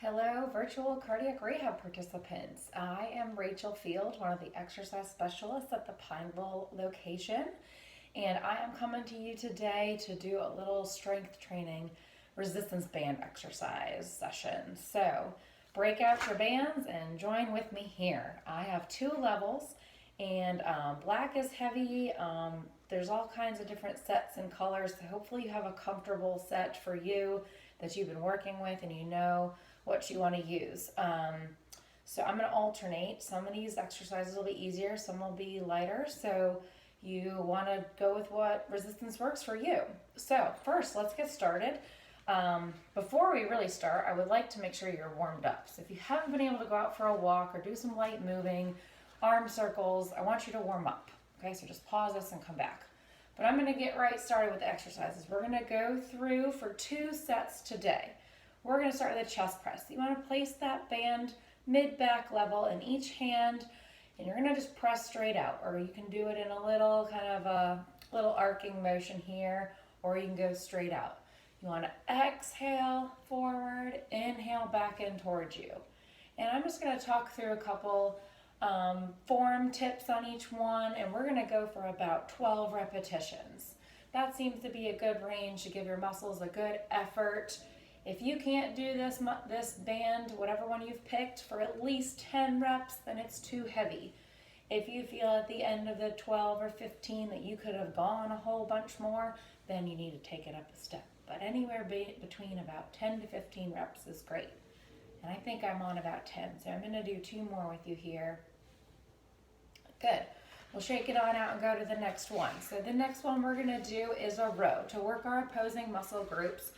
Hello, virtual cardiac rehab participants. I am Rachel Field, one of the exercise specialists at the Pineville location, and I am coming to you today to do a little strength training resistance band exercise session. So, break out your bands and join with me here. I have two levels, and black is heavy. There's all kinds of different sets and colors, so hopefully, you have a comfortable set for you that you've been working with and you know what you want to use. So I'm going to alternate. Some of these exercises will be easier, some will be lighter. So you want to go with what resistance works for you. So first, let's get started. Before we really start, I would like to make sure you're warmed up. So if you haven't been able to go out for a walk or do some light moving, arm circles, I want you to warm up. Okay, so just pause this and come back. But I'm going to get right started with the exercises. We're going to go through for 2 sets today. We're going to start with a chest press. You want to place that band mid-back level in each hand, and you're going to just press straight out, or you can do it in a little kind of a little arcing motion here, or you can go straight out. You want to exhale forward, inhale back in towards you. And I'm just going to talk through a couple form tips on each one, and we're going to go for about 12 repetitions. That seems to be a good range to give your muscles a good effort. If you can't do this band, whatever one you've picked, for at least 10 reps, then it's too heavy. If you feel at the end of the 12 or 15 that you could have gone a whole bunch more, then you need to take it up a step. But anywhere between about 10 to 15 reps is great. And I think I'm on about 10, so I'm going to do 2 more with you here. Good. We'll shake it on out and go to the next one. So the next one we're going to do is a row. To work our opposing muscle groups,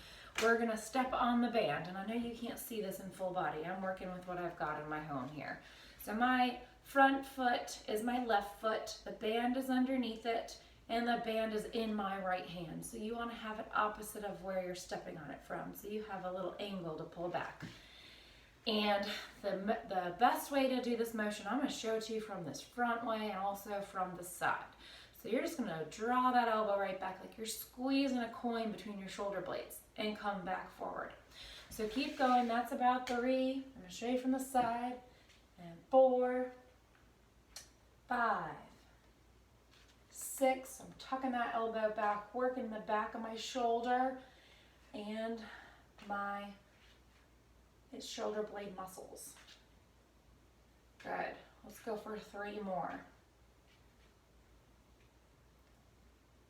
we're going to step on the band. And I know you can't see this in full body. I'm working with what I've got in my home here. So my front foot is my left foot. The band is underneath it, and the band is in my right hand. So you want to have it opposite of where you're stepping on it from. So you have a little angle to pull back. And the best way to do this motion, I'm going to show it to you from this front way and also from the side. So you're just going to draw that elbow right back like you're squeezing a coin between your shoulder blades and come back forward. So keep going. That's about 3. I'm going to show you from the side. And 4, 5, 6. I'm tucking that elbow back, working the back of my shoulder and my shoulder blade muscles. Good. Let's go for 3 more.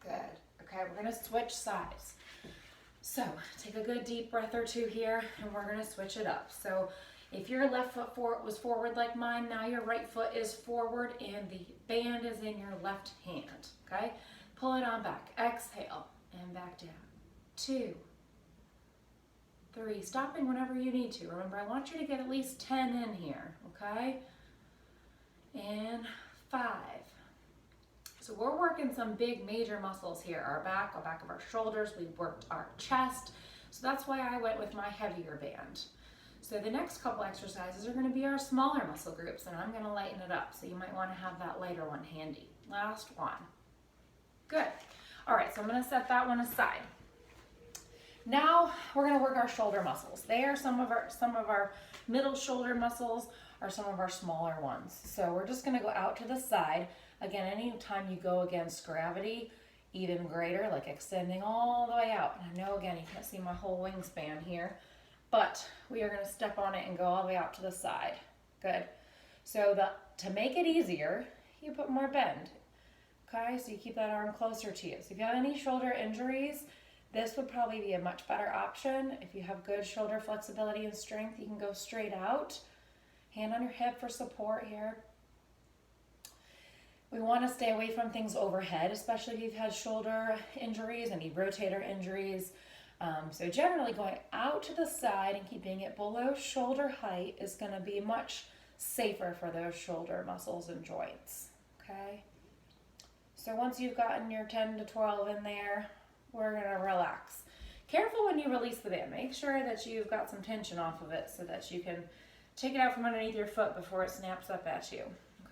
Good. Okay, we're going to switch sides. So take a good deep breath or 2 here, and we're going to switch it up. So if your left foot was forward like mine, now your right foot is forward and the band is in your left hand. Okay? Pull it on back. Exhale and back down. 2, 3. Stopping whenever you need to. Remember, I want you to get at least 10 in here. Okay? And 5. So we're working some big major muscles here. Our back of our shoulders. We worked our chest. So that's why I went with my heavier band. So the next couple exercises are going to be our smaller muscle groups, and I'm going to lighten it up. So you might want to have that lighter one handy. Last one. Good. All right, so I'm going to set that one aside. Now we're going to work our shoulder muscles. They are some of our middle shoulder muscles are some of our smaller ones. So we're just going to go out to the side. Again, anytime you go against gravity, even greater, like extending all the way out. And I know, again, you can't see my whole wingspan here, but we are going to step on it and go all the way out to the side. Good. So to make it easier, you put more bend. Okay, so you keep that arm closer to you. So if you have any shoulder injuries, this would probably be a much better option. If you have good shoulder flexibility and strength, you can go straight out. Hand on your hip for support here. We want to stay away from things overhead, especially if you've had shoulder injuries, any rotator injuries. So generally going out to the side and keeping it below shoulder height is going to be much safer for those shoulder muscles and joints. Okay. So once you've gotten your 10 to 12 in there, we're going to relax. Careful when you release the band. Make sure that you've got some tension off of it so that you can take it out from underneath your foot before it snaps up at you.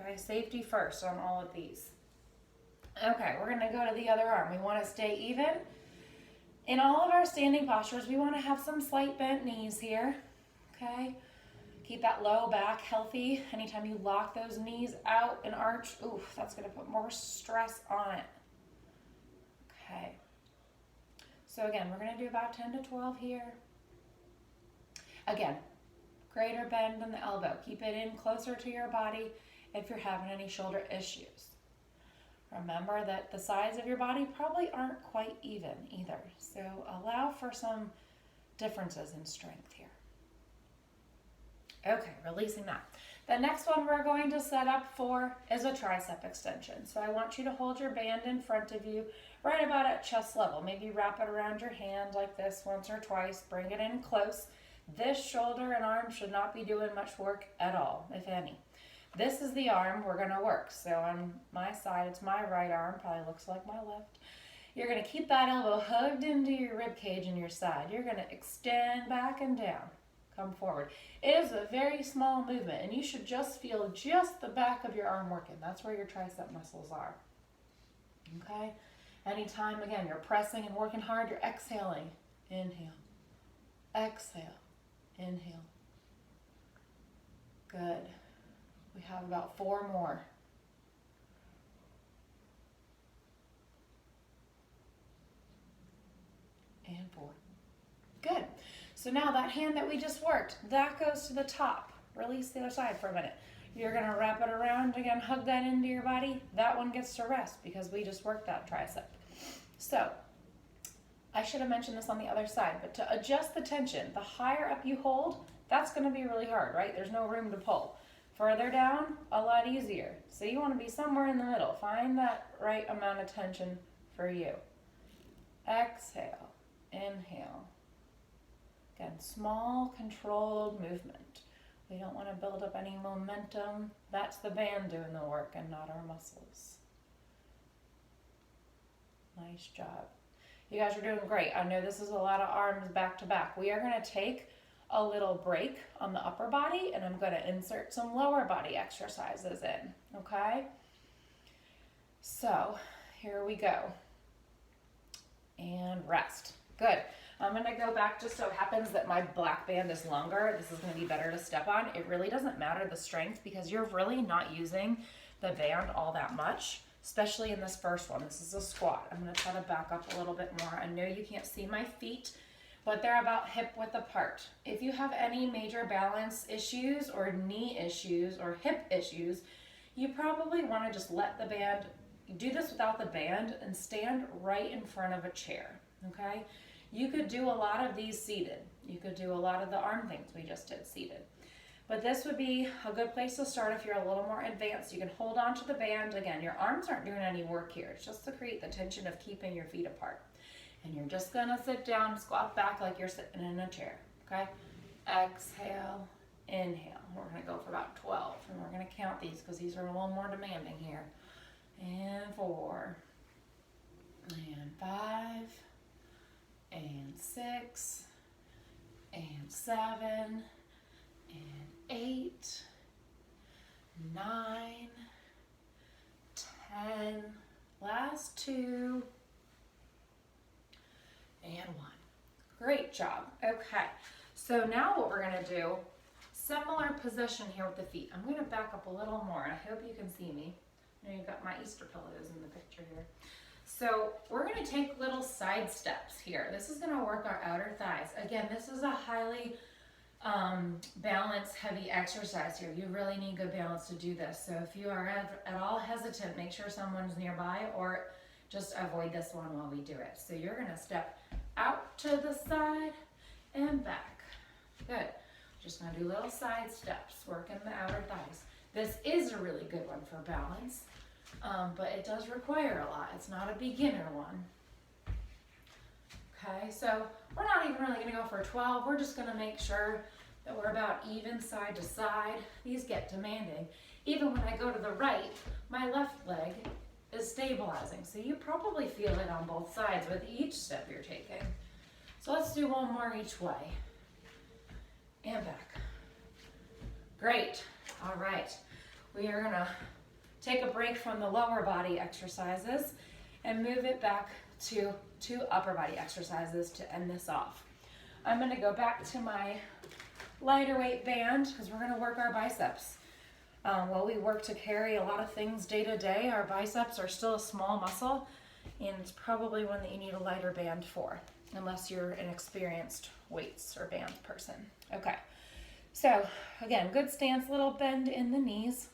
Okay, safety first on all of these. Okay, we're going to go to the other arm. We want to stay even. In all of our standing postures, we want to have some slight bent knees here. okay? Keep that low back healthy. Anytime you lock those knees out and arch, oof, that's gonna put more stress on it. Okay. So again, we're gonna do about 10 to 12 here. Again, greater bend in the elbow. Keep it in closer to your body if you're having any shoulder issues. Remember that the sides of your body probably aren't quite even either. So allow for some differences in strength here. Okay, releasing that. The next one we're going to set up for is a tricep extension. So I want you to hold your band in front of you right about at chest level. Maybe wrap it around your hand like this once or twice. Bring it in close. This shoulder and arm should not be doing much work at all, if any. This is the arm we're going to work. So on my side, it's my right arm. Probably looks like my left. You're going to keep that elbow hugged into your rib cage and your side. You're going to extend back and down. Come forward. It is a very small movement, and you should just feel just the back of your arm working. That's where your tricep muscles are. Okay? Anytime, again, you're pressing and working hard, you're exhaling. Inhale. Exhale. Inhale. Good. We have about 4 more. And 4. Good. So now that hand that we just worked, that goes to the top. Release the other side for a minute. You're going to wrap it around again, hug that into your body. That one gets to rest because we just worked that tricep. So I should have mentioned this on the other side, but to adjust the tension, the higher up you hold, that's going to be really hard, right? There's no room to pull. Further down, a lot easier. So you want to be somewhere in the middle. Find that right amount of tension for you. Exhale, inhale. Again, small, controlled movement. We don't want to build up any momentum. That's the band doing the work and not our muscles. Nice job. You guys are doing great. I know this is a lot of arms back to back. We are going to take a little break on the upper body, and I'm going to insert some lower body exercises in, okay? So here we go. And rest. Good. I'm going to go back. Just so happens that my black band is longer. This is going to be better to step on. It really doesn't matter the strength because you're really not using the band all that much, especially in this first one. This is a squat. I'm going to try to back up a little bit more. I know you can't see my feet, but they're about hip width apart. If you have any major balance issues or knee issues or hip issues, you probably want to just let the band, do this without the band and stand right in front of a chair, okay? You could do a lot of these seated. You could do a lot of the arm things we just did seated. But this would be a good place to start if you're a little more advanced. You can hold on to the band. Again, your arms aren't doing any work here. It's just to create the tension of keeping your feet apart. And you're just gonna sit down, squat back like you're sitting in a chair, okay? Exhale, inhale. We're gonna go for about 12, and we're gonna count these because these are a little more demanding here. And 4, and 5, and 6, and 7, and 8, 9, 10, last 2, and 1. Great job. Okay, so now what we're going to do, similar position here with the feet. I'm going to back up a little more. I hope you can see me. I know you've got my Easter pillows in the picture here. So we're going to take little side steps here. This is going to work our outer thighs. Again, this is a highly balance heavy exercise here. You really need good balance to do this. So if you are at all hesitant, make sure someone's nearby or just avoid this one while we do it. So you're going to step out to the side and back. Good. Just going to do little side steps, working the outer thighs. This is a really good one for balance, but it does require a lot. It's not a beginner one. Okay, so we're not even really going to go for 12. We're just going to make sure that we're about even side to side. These get demanding. Even when I go to the right, my left leg is stabilizing. So you probably feel it on both sides with each step you're taking. So let's do one more each way. And back. Great. All right. We are going to take a break from the lower body exercises and move it back to 2 upper body exercises to end this off. I'm going to go back to my lighter weight band because we're gonna work our biceps. While we work to carry a lot of things day to day, our biceps are still a small muscle, and it's probably one that you need a lighter band for, unless you're an experienced weights or band person. Okay, so again, good stance, little bend in the knees,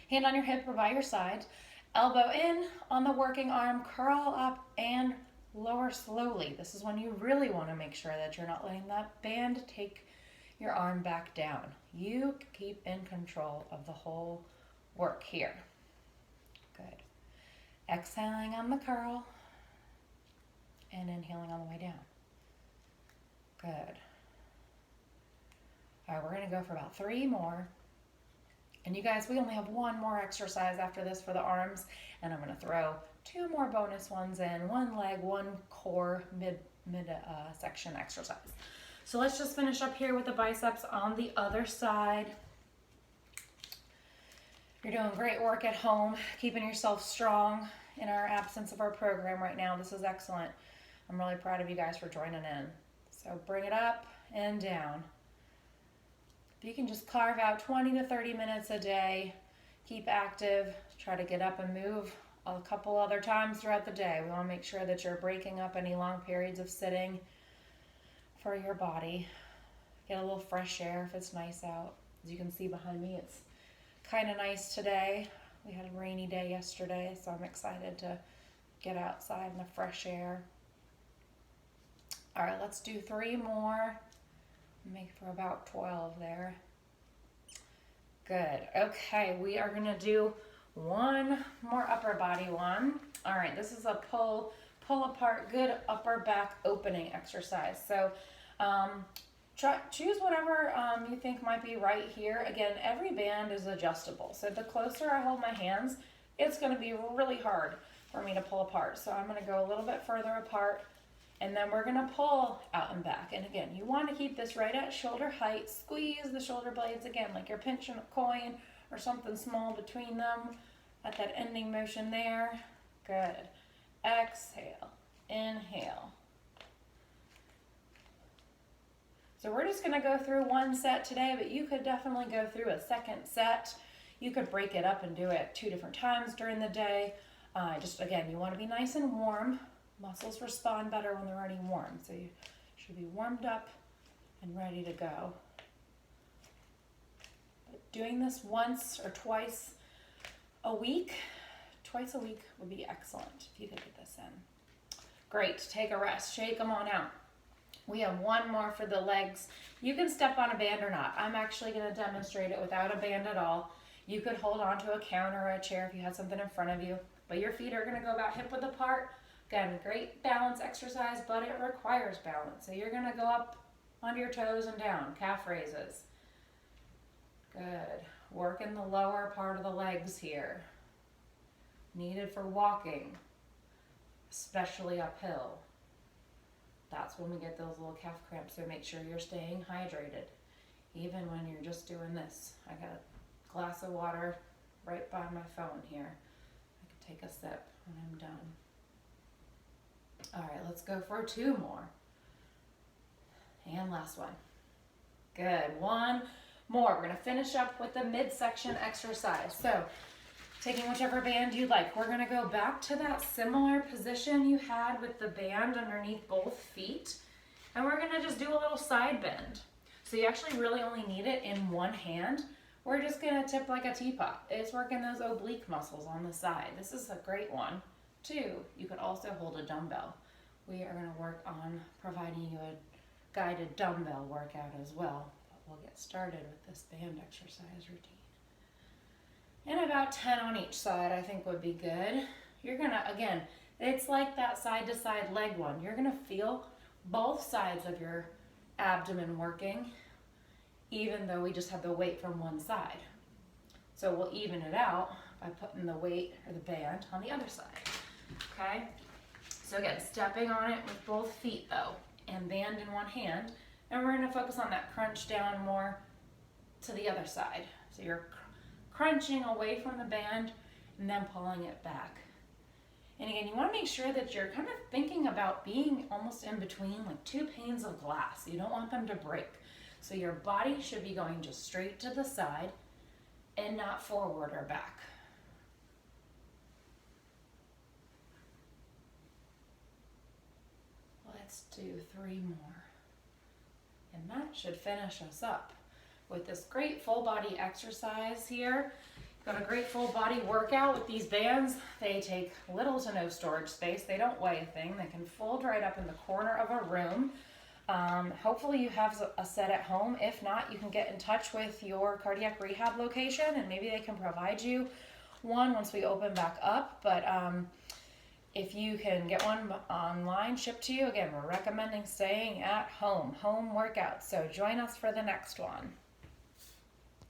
hand on your hip or by your side, elbow in on the working arm, curl up and lower slowly. This is when you really want to make sure that you're not letting that band take your arm back down. You keep in control of the whole work here. Good. Exhaling on the curl and inhaling on the way down. Good. All right, we're going to go for about 3 more. And you guys, we only have 1 more exercise after this for the arms, and I'm going to throw 2 more bonus ones in, 1 leg, 1 core mid section exercise. So let's just finish up here with the biceps on the other side. You're doing great work at home, keeping yourself strong in our absence of our program right now. This is excellent. I'm really proud of you guys for joining in. So bring it up and down. If you can just carve out 20 to 30 minutes a day, keep active, try to get up and move a couple other times throughout the day. We want to make sure that you're breaking up any long periods of sitting for your body. Get a little fresh air if it's nice out. As you can see behind me, it's kind of nice today. We had a rainy day yesterday, so I'm excited to get outside in the fresh air. All right, let's do 3 more. Make for about 12 there. Good. Okay, we are going to do 1 more upper body one. All right, this is a pull apart, good upper back opening exercise. So choose whatever you think might be right here. Again, every band is adjustable. So the closer I hold my hands, it's going to be really hard for me to pull apart. So I'm going to go a little bit further apart, and then we're going to pull out and back. And again, you want to keep this right at shoulder height. Squeeze the shoulder blades again, like you're pinching a coin or something small between them at that ending motion there. Good. Exhale, inhale. So we're just going to go through 1 set today, but you could definitely go through a second set. You could break it up and do it 2 different times during the day. Just again, you want to be nice and warm. Muscles respond better when they're already warm. So you should be warmed up and ready to go. But doing this once or twice a week would be excellent if you could get this in. Great, take a rest, shake them on out. We have 1 more for the legs. You can step on a band or not. I'm actually going to demonstrate it without a band at all. You could hold on to a counter or a chair if you had something in front of you, but your feet are going to go about hip width apart. Again, great balance exercise, but it requires balance. So you're going to go up onto your toes and down, calf raises. Good. Working the lower part of the legs here. Needed for walking, especially uphill. That's when we get those little calf cramps, so make sure you're staying hydrated, even when you're just doing this. I got a glass of water right by my phone here. I can take a sip when I'm done. All right, let's go for 2 more. And last one. Good, 1 more. We're gonna finish up with the midsection exercise. So, taking whichever band you like, we're gonna go back to that similar position you had with the band underneath both feet. And we're gonna just do a little side bend. So you actually really only need it in 1 hand. We're just gonna tip like a teapot. It's working those oblique muscles on the side. This is a great one. 2, you could also hold a dumbbell. We are gonna work on providing you a guided dumbbell workout as well. But we'll get started with this band exercise routine. And about 10 on each side I think would be good. You're gonna, again, it's like that side to side leg one. You're gonna feel both sides of your abdomen working, even though we just have the weight from one side. So we'll even it out by putting the weight or the band on the other side, okay? So again, stepping on it with both feet though, and band in 1 hand, and we're gonna focus on that crunch down more to the other side. So you're crunching away from the band and then pulling it back. And again, you want to make sure that you're kind of thinking about being almost in between like 2 panes of glass. You don't want them to break. So your body should be going just straight to the side and not forward or back. Let's do 3 more. And that should finish us up with this great full body exercise here. Got a great full body workout with these bands. They take little to no storage space. They don't weigh a thing. They can fold right up in the corner of a room. Hopefully you have a set at home. If not, you can get in touch with your cardiac rehab location and maybe they can provide you one once we open back up. But if you can get one online shipped to you, again, we're recommending staying at home workouts. So join us for the next one.